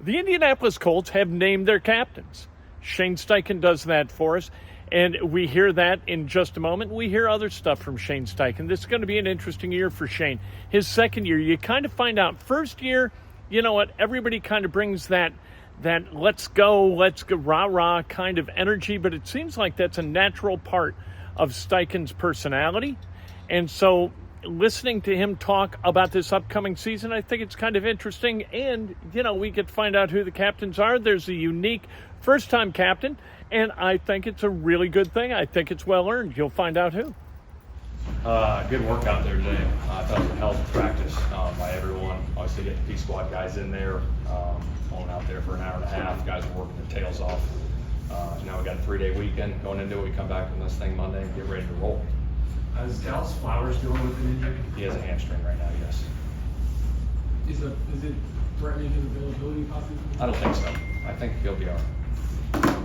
The Indianapolis Colts have named their captains. Shane Steichen does that for us, and we hear that in just a moment. We hear other stuff from Shane Steichen. This is going to be an interesting year for Shane. His second year, you kind of find out. First year, you know what, everybody kind of brings that let's go, rah-rah kind of energy, but it seems like that's a natural part of Steichen's personality. And so listening to him talk about this upcoming season, I think it's kind of interesting. And, you know, we get to find out who the captains are. There's a unique first-time captain, and I think it's a really good thing. I think it's well-earned. You'll find out who. Good work out there today. I thought it was a hell of a practice by everyone. Obviously, get the P squad guys in there, going out there for an hour and a half. Guys are working their tails off. Now we got a 3-day weekend going into it. We come back from this thing Monday and get ready to roll. Is Dallas Flowers dealing with an injury? He has a hamstring right now, yes. Is it threatening his availability possibly? I don't think so. I think he'll be all right.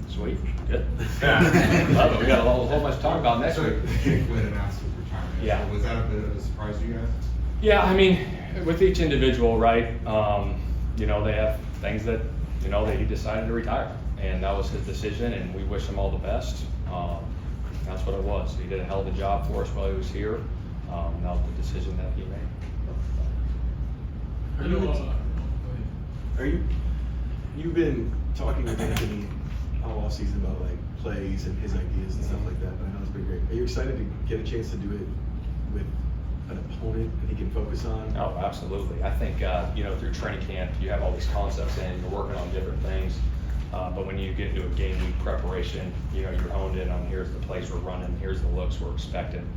Sweet. Good. Love it. We got a whole bunch to talk about next week. Jake Flynn announced his retirement. Yeah. So was that a bit of a surprise to you guys? Yeah, I mean, with each individual, right, you know, they have things that, you know, that he decided to retire. And that was his decision, and we wish him all the best. That's what it was. He did a hell of a job for us while he was here. And that was the decision that he made. You've been talking with Anthony all off season about like plays and his ideas and stuff like that, but I know it's been great. Are you excited to get a chance to do it with an opponent that he can focus on? Oh, absolutely. I think, you know, through training camp, you have all these concepts in, you're working on different things. But when you get into a game week preparation, you know, you're honed in on here's the plays we're running, here's the looks we're expecting.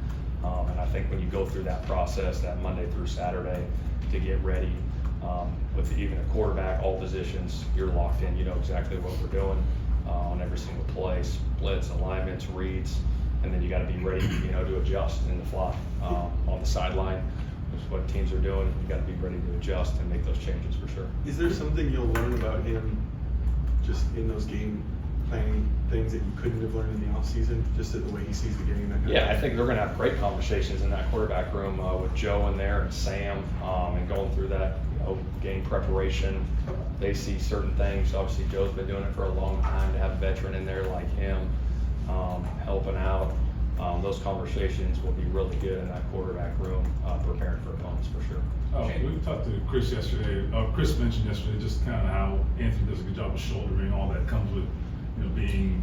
And I think when you go through that process, that Monday through Saturday, to get ready, with even a quarterback, all positions, you're locked in. You know exactly what we're doing on every single play, splits, alignments, reads, and then you got to be ready, you know, to adjust in the fly on the sideline. Which is what teams are doing. You got to be ready to adjust and make those changes for sure. Is there something you'll learn about him just in those game planning things that you couldn't have learned in the off season, just the way he sees the game? That kind Yeah, of I think they're going to have great conversations in that quarterback room with Joe in there and Sam, and going through that, you know, game preparation. They see certain things. Obviously, Joe's been doing it for a long time. To have a veteran in there like him helping out, those conversations will be really good in that quarterback room, preparing for opponents for sure. We talked to Chris yesterday. Chris mentioned yesterday just kind of how Anthony does a good job of shouldering all that comes with, you know, being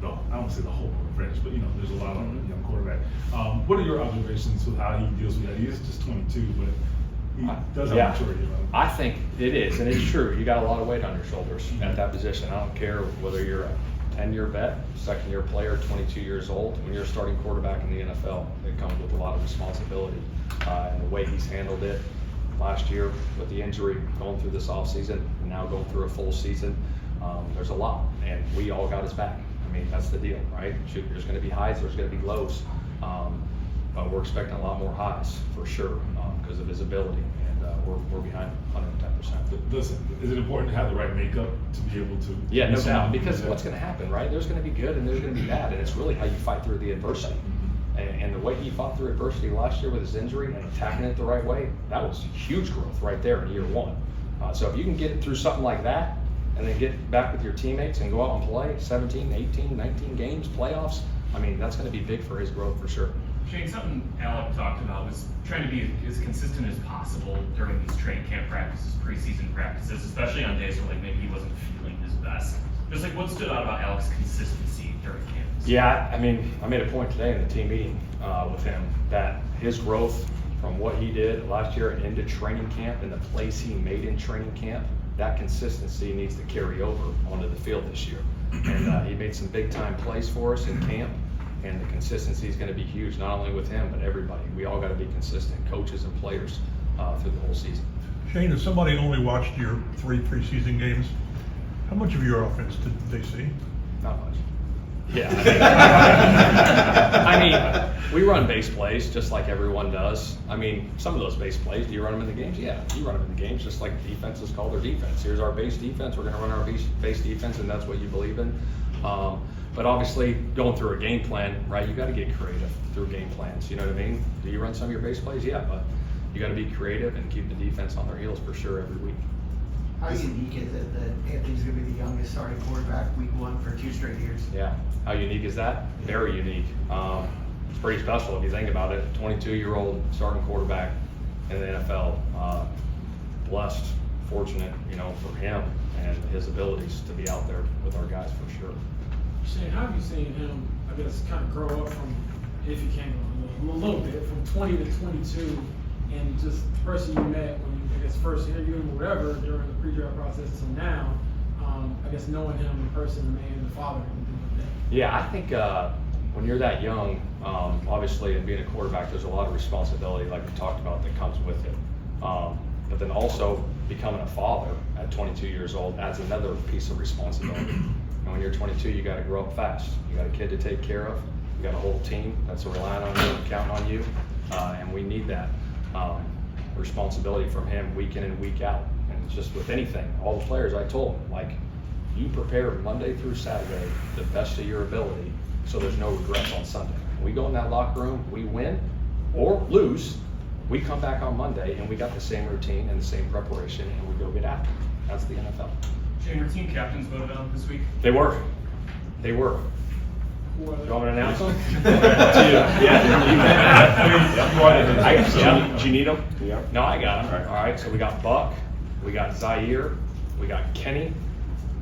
I don't say the hope of the French, but you know, there's a lot of young quarterback. What are your observations with how he deals with that? He is just 22, but he does have maturity about him. I think it is, and it's true. You got a lot of weight on your shoulders at that position. I don't care whether you're a 10-year vet, second-year player, 22 years old. When you're a starting quarterback in the NFL, it comes with a lot of responsibility. And the way he's handled it last year with the injury, going through this offseason, and now going through a full season, there's a lot, and we all got his back. I mean, that's the deal, right? There's going to be highs, there's going to be lows, but we're expecting a lot more highs for sure because of his ability, and we're behind 110%. Is it important to have the right makeup to be able to? Yeah, no doubt, because what's going to happen, right? There's going to be good and there's going to be bad, and it's really how you fight through the adversity. And the way he fought through adversity last year with his injury and attacking it the right way, that was huge growth right there in year one. So if you can get through something like that and then get back with your teammates and go out and play 17, 18, 19 games, playoffs, I mean, that's going to be big for his growth for sure. Shane, something Alec talked about was trying to be as consistent as possible during these training camp practices, preseason practices, especially on days where like maybe he wasn't feeling his best. Just like what stood out about Alec's consistency during camp? Yeah, I mean, I made a point today in the team meeting with him that his growth from what he did last year into training camp and the plays he made in training camp, that consistency needs to carry over onto the field this year. And he made some big time plays for us in camp, and the consistency is going to be huge, not only with him, but everybody. We all got to be consistent, coaches and players, through the whole season. Shane, if somebody only watched your 3 preseason games, how much of your offense did they see? Not much. Yeah. I mean, we run base plays just like everyone does. I mean, some of those base plays, do you run them in the games? Yeah, you run them in the games just like defenses call their defense. Here's our base defense. We're going to run our base defense, and that's what you believe in. But obviously, going through a game plan, right, you got to get creative through game plans. You know what I mean? Do you run some of your base plays? Yeah, but you got to be creative and keep the defense on their heels for sure every week. How unique is it that Anthony's going to be the youngest starting quarterback week 1 for 2 straight years? Yeah, how unique is that? Very unique. It's pretty special if you think about it. 22-year-old starting quarterback in the NFL. Blessed, fortunate, for him and his abilities to be out there with our guys for sure. Shane, how have you seen him, I guess, kind of grow up from, if you can go a little bit, from 20 to 22, and just the person you met when you, I guess, first interviewed him or whatever during the pre-draft process to now, I guess, knowing him in person, the man, the father, and things like that? Yeah, I think when you're that young, obviously, and being a quarterback, there's a lot of responsibility, like we talked about, that comes with it. But then also becoming a father at 22 years old adds another piece of responsibility. And when you're 22, you got to grow up fast. You got a kid to take care of. You got a whole team that's relying on you and counting on you, and we need that responsibility from him week in and week out. And just with anything, all the players, I told them, like, you prepare Monday through Saturday the best of your ability, so there's no regrets on Sunday. When we go in that locker room, we win or lose. We come back on Monday and we got the same routine and the same preparation, and we go get after it. That's the NFL. Shane, were team captains voted on this week? They were. Who are they? You want me to announce them? Do you need them? Yeah. No, I got them. All right, so we got Buck, we got Zaire, we got Kenny,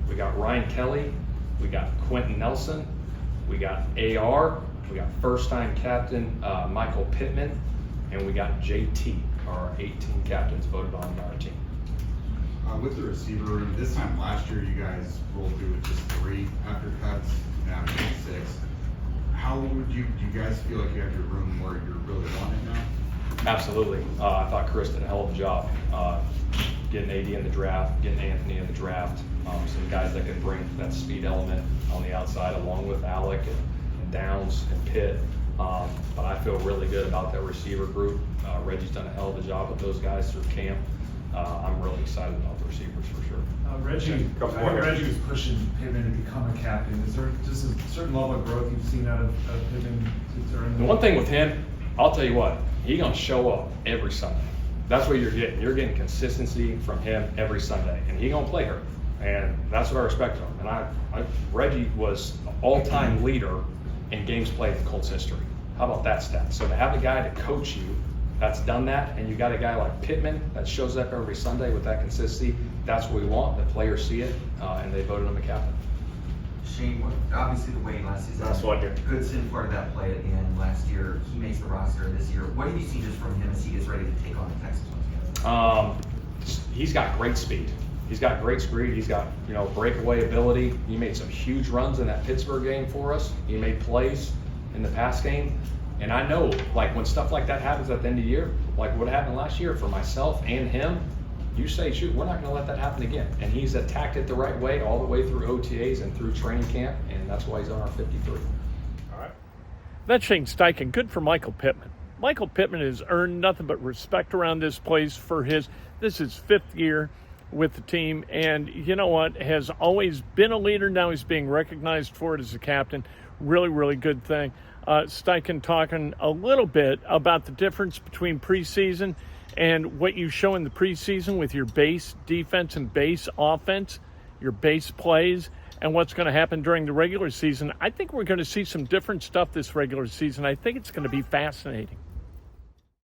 we got Ryan Kelly, we got Quentin Nelson, we got AR, we got first-time captain Michael Pittman, and we got JT, our 18 captains voted on by our team. With the receiver room, this time last year, you guys rolled through with just 3 after cuts, now you have 6. How would do you guys feel like you have your room where you're really wanted now? Absolutely. I thought Chris did a hell of a job getting AD in the draft, getting Anthony in the draft, some guys that can bring that speed element on the outside, along with Alec and Downs and Pitt. But I feel really good about that receiver group. Reggie's done a hell of a job with those guys through camp. I'm really excited about the receivers for sure. Reggie was pushing Pittman to become a captain. Is there just a certain level of growth you've seen out of Pittman during The one thing with him, I'll tell you what, he's gonna show up every Sunday. That's what you're getting. You're getting consistency from him every Sunday, and he's gonna play her. And that's what I respect him. And Reggie was the all-time leader in games played in Colts history. How about that stat? So to have a guy to coach you that's done that, and you got a guy like Pittman that shows up every Sunday with that consistency, that's what we want. The players see it, and they voted him a captain. Shane, obviously the Wayne last season. That's what I did. Goodson, part of that play at the end last year. He makes the roster this year. What have you seen just from him as he gets ready to take on the Texans once again? He's got great speed. He's got great speed. He's got breakaway ability. He made some huge runs in that Pittsburgh game for us. He made plays in the pass game. And I know, like, when stuff like that happens at the end of the year, like what happened last year for myself and him, you say, shoot, we're not going to let that happen again. And he's attacked it the right way all the way through OTAs and through training camp, and that's why he's on our 53. All right. That's Shane Steichen. Good for Michael Pittman. Michael Pittman has earned nothing but respect around this place for this is his 5th year with the team, and you know what, has always been a leader. Now he's being recognized for it as a captain. Really, really good thing. Steichen talking a little bit about the difference between preseason and what you show in the preseason with your base defense and base offense, your base plays, and what's going to happen during the regular season. I think we're going to see some different stuff this regular season. I think it's going to be fascinating.